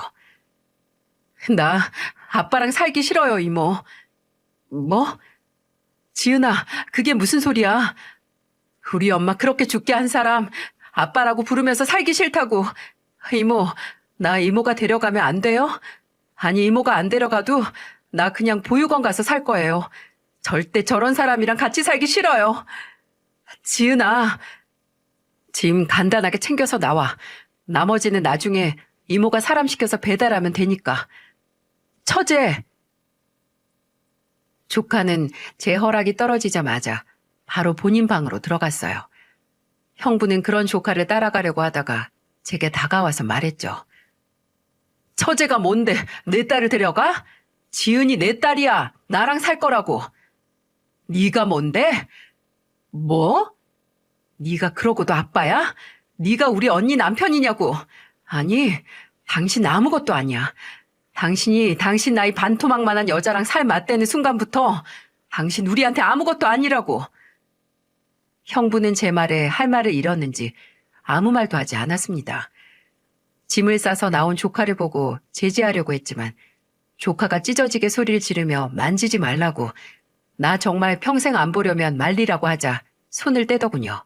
나 아빠랑 살기 싫어요, 이모. 뭐? 지은아, 그게 무슨 소리야? 우리 엄마 그렇게 죽게 한 사람 아빠라고 부르면서 살기 싫다고. 이모, 나 이모가 데려가면 안 돼요? 아니, 이모가 안 데려가도 나 그냥 보육원 가서 살 거예요. 절대 저런 사람이랑 같이 살기 싫어요. 지은아, 짐 간단하게 챙겨서 나와. 나머지는 나중에 이모가 사람 시켜서 배달하면 되니까. 처제! 조카는 제 허락이 떨어지자마자 바로 본인 방으로 들어갔어요. 형부는 그런 조카를 따라가려고 하다가 제게 다가와서 말했죠. 처제가 뭔데 내 딸을 데려가? 지은이 내 딸이야. 나랑 살 거라고. 네가 뭔데? 뭐? 네가 그러고도 아빠야? 네가 우리 언니 남편이냐고. 아니, 당신 아무것도 아니야. 당신이 당신 나이 반토막만한 여자랑 살 맞대는 순간부터 당신 우리한테 아무것도 아니라고. 형부는 제 말에 할 말을 잃었는지 아무 말도 하지 않았습니다. 짐을 싸서 나온 조카를 보고 제지하려고 했지만 조카가 찢어지게 소리를 지르며 만지지 말라고, 나 정말 평생 안 보려면 말리라고 하자 손을 떼더군요.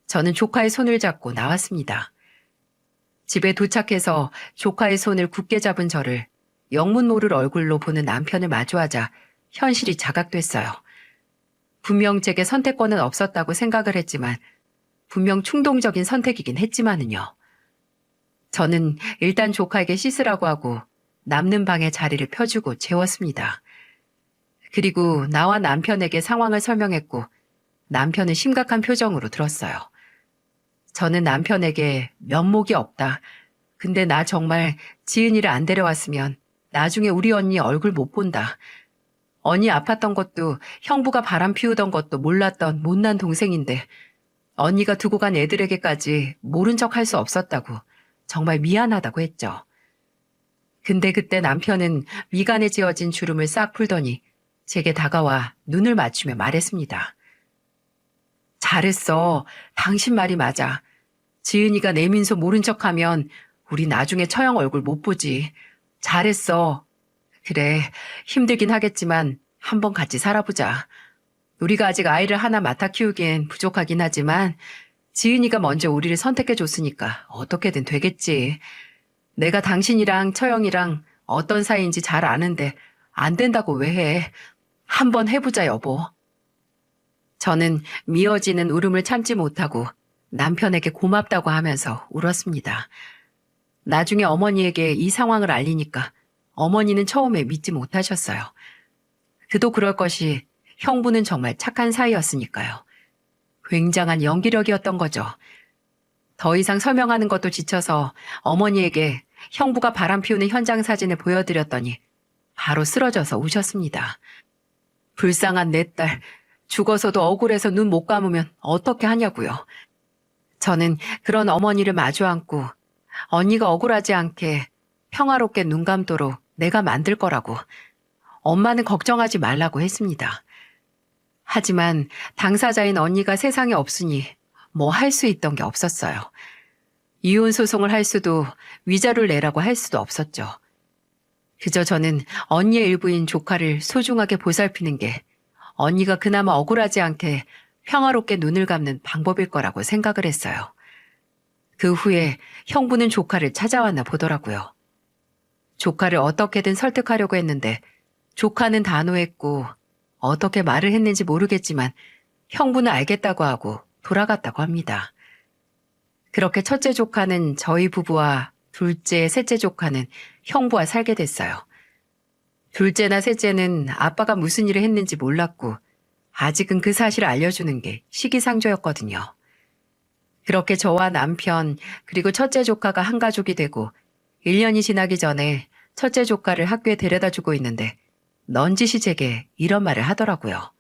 저는 조카의 손을 잡고 나왔습니다. 집에 도착해서 조카의 손을 굳게 잡은 저를 영문 모를 얼굴로 보는 남편을 마주하자 현실이 자각됐어요. 분명 제게 선택권은 없었다고 생각을 했지만 분명 충동적인 선택이긴 했지만은요. 저는 일단 조카에게 씻으라고 하고 남는 방에 자리를 펴주고 재웠습니다. 그리고 나와 남편에게 상황을 설명했고 남편은 심각한 표정으로 들었어요. 저는 남편에게 면목이 없다. 근데 나 정말 지은이를 안 데려왔으면 나중에 우리 언니 얼굴 못 본다. 언니 아팠던 것도 형부가 바람 피우던 것도 몰랐던 못난 동생인데 언니가 두고 간 애들에게까지 모른 척 할 수 없었다고 정말 미안하다고 했죠. 근데 그때 남편은 미간에 지어진 주름을 싹 풀더니 제게 다가와 눈을 맞추며 말했습니다. 잘했어. 당신 말이 맞아. 지은이가 내 민소 모른 척하면 우리 나중에 처형 얼굴 못 보지. 잘했어. 그래, 힘들긴 하겠지만 한번 같이 살아보자. 우리가 아직 아이를 하나 맡아 키우기엔 부족하긴 하지만 지은이가 먼저 우리를 선택해줬으니까 어떻게든 되겠지. 내가 당신이랑 처형이랑 어떤 사이인지 잘 아는데 안 된다고 왜 해. 한번 해보자, 여보. 저는 미어지는 울음을 참지 못하고 남편에게 고맙다고 하면서 울었습니다. 나중에 어머니에게 이 상황을 알리니까 어머니는 처음에 믿지 못하셨어요. 그도 그럴 것이 형부는 정말 착한 사이였으니까요. 굉장한 연기력이었던 거죠. 더 이상 설명하는 것도 지쳐서 어머니에게 형부가 바람 피우는 현장 사진을 보여드렸더니 바로 쓰러져서 우셨습니다. 불쌍한 내 딸, 죽어서도 억울해서 눈 못 감으면 어떻게 하냐고요. 저는 그런 어머니를 마주 앉고 언니가 억울하지 않게 평화롭게 눈 감도록 내가 만들 거라고, 엄마는 걱정하지 말라고 했습니다. 하지만 당사자인 언니가 세상에 없으니 뭐 할 수 있던 게 없었어요. 이혼 소송을 할 수도 위자료를 내라고 할 수도 없었죠. 그저 저는 언니의 일부인 조카를 소중하게 보살피는 게 언니가 그나마 억울하지 않게 평화롭게 눈을 감는 방법일 거라고 생각을 했어요. 그 후에 형부는 조카를 찾아왔나 보더라고요. 조카를 어떻게든 설득하려고 했는데 조카는 단호했고 어떻게 말을 했는지 모르겠지만 형부는 알겠다고 하고 돌아갔다고 합니다. 그렇게 첫째 조카는 저희 부부와 둘째, 셋째 조카는 형부와 살게 됐어요. 둘째나 셋째는 아빠가 무슨 일을 했는지 몰랐고 아직은 그 사실을 알려주는 게 시기상조였거든요. 그렇게 저와 남편 그리고 첫째 조카가 한 가족이 되고 1년이 지나기 전에 첫째 조카를 학교에 데려다 주고 있는데 넌지시 제게 이런 말을 하더라고요.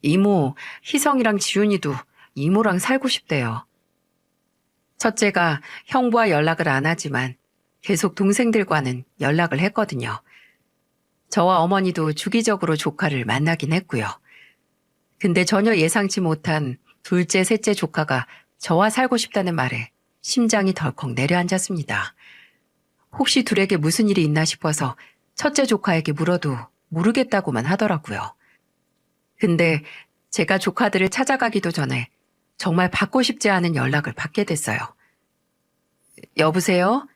이모, 희성이랑 지훈이도 이모랑 살고 싶대요. 첫째가 형부와 연락을 안 하지만 계속 동생들과는 연락을 했거든요. 저와 어머니도 주기적으로 조카를 만나긴 했고요. 근데 전혀 예상치 못한 둘째, 셋째 조카가 저와 살고 싶다는 말에 심장이 덜컥 내려앉았습니다. 혹시 둘에게 무슨 일이 있나 싶어서 첫째 조카에게 물어도 모르겠다고만 하더라고요. 근데 제가 조카들을 찾아가기도 전에 정말 받고 싶지 않은 연락을 받게 됐어요. 여보세요?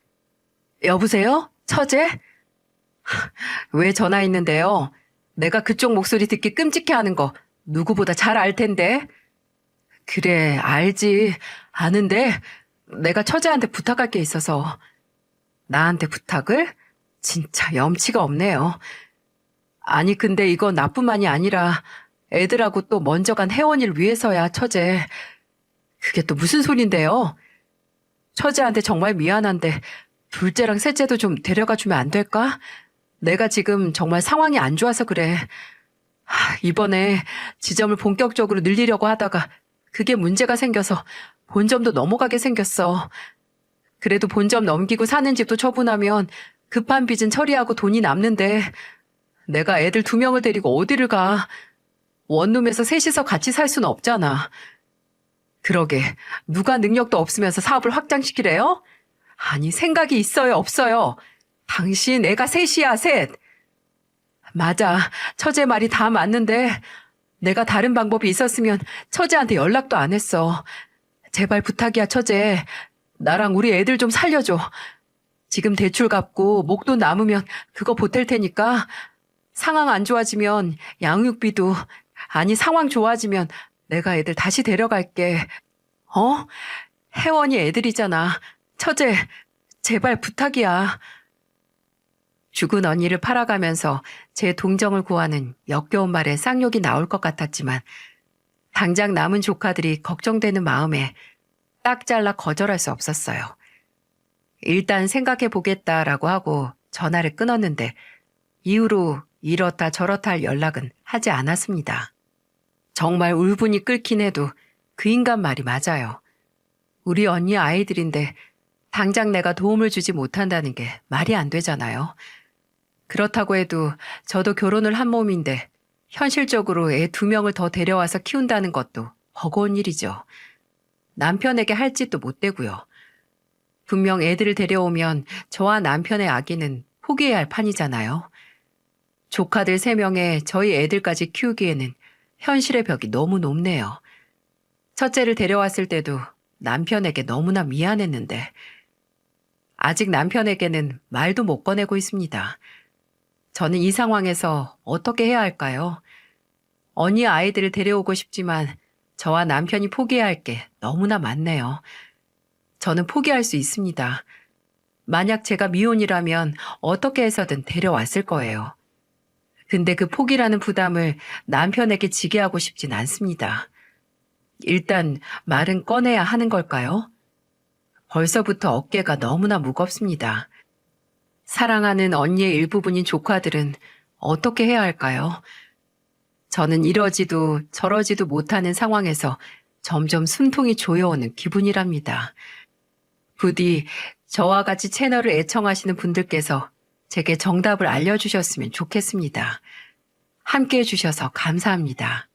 여보세요? 처제? 왜 전화했는데요? 내가 그쪽 목소리 듣기 끔찍해하는 거 누구보다 잘 알 텐데. 그래, 알지. 아는데 내가 처제한테 부탁할 게 있어서. 나한테 부탁을? 진짜 염치가 없네요. 아니 근데 이건 나뿐만이 아니라 애들하고 또 먼저 간 혜원이를 위해서야, 처제. 그게 또 무슨 소린데요? 처제한테 정말 미안한데 둘째랑 셋째도 좀 데려가 주면 안 될까? 내가 지금 정말 상황이 안 좋아서 그래. 이번에 지점을 본격적으로 늘리려고 하다가 그게 문제가 생겨서 본점도 넘어가게 생겼어. 그래도 본점 넘기고 사는 집도 처분하면 급한 빚은 처리하고 돈이 남는데 내가 애들 2명을 데리고 어디를 가. 원룸에서 셋이서 같이 살 수는 없잖아. 그러게 누가 능력도 없으면서 사업을 확장시키래요? 아니 생각이 있어요 없어요? 당신 애가 셋이야 셋. 맞아, 처제 말이 다 맞는데 내가 다른 방법이 있었으면 처제한테 연락도 안 했어. 제발 부탁이야 처제. 나랑 우리 애들 좀 살려줘. 지금 대출 갚고 목돈 남으면 그거 보탤 테니까 상황 안 좋아지면 양육비도, 아니 상황 좋아지면 내가 애들 다시 데려갈게. 어? 혜원이 애들이잖아. 처제, 제발 부탁이야. 죽은 언니를 팔아가면서 제 동정을 구하는 역겨운 말에 쌍욕이 나올 것 같았지만 당장 남은 조카들이 걱정되는 마음에 딱 잘라 거절할 수 없었어요. 일단 생각해 보겠다라고 하고 전화를 끊었는데 이후로 이렇다 저렇다 할 연락은 하지 않았습니다. 정말 울분이 끓긴 해도 그 인간 말이 맞아요. 우리 언니 아이들인데 당장 내가 도움을 주지 못한다는 게 말이 안 되잖아요. 그렇다고 해도 저도 결혼을 한 몸인데 현실적으로 애 2명을 더 데려와서 키운다는 것도 버거운 일이죠. 남편에게 할 짓도 못 되고요. 분명 애들을 데려오면 저와 남편의 아기는 포기해야 할 판이잖아요. 조카들 3명에 저희 애들까지 키우기에는 현실의 벽이 너무 높네요. 첫째를 데려왔을 때도 남편에게 너무나 미안했는데 아직 남편에게는 말도 못 꺼내고 있습니다. 저는 이 상황에서 어떻게 해야 할까요? 언니 아이들을 데려오고 싶지만 저와 남편이 포기해야 할 게 너무나 많네요. 저는 포기할 수 있습니다. 만약 제가 미혼이라면 어떻게 해서든 데려왔을 거예요. 근데 그 포기라는 부담을 남편에게 지게 하고 싶진 않습니다. 일단 말은 꺼내야 하는 걸까요? 벌써부터 어깨가 너무나 무겁습니다. 사랑하는 언니의 일부분인 조카들은 어떻게 해야 할까요? 저는 이러지도 저러지도 못하는 상황에서 점점 숨통이 조여오는 기분이랍니다. 부디 저와 같이 채널을 애청하시는 분들께서 제게 정답을 알려주셨으면 좋겠습니다. 함께 해주셔서 감사합니다.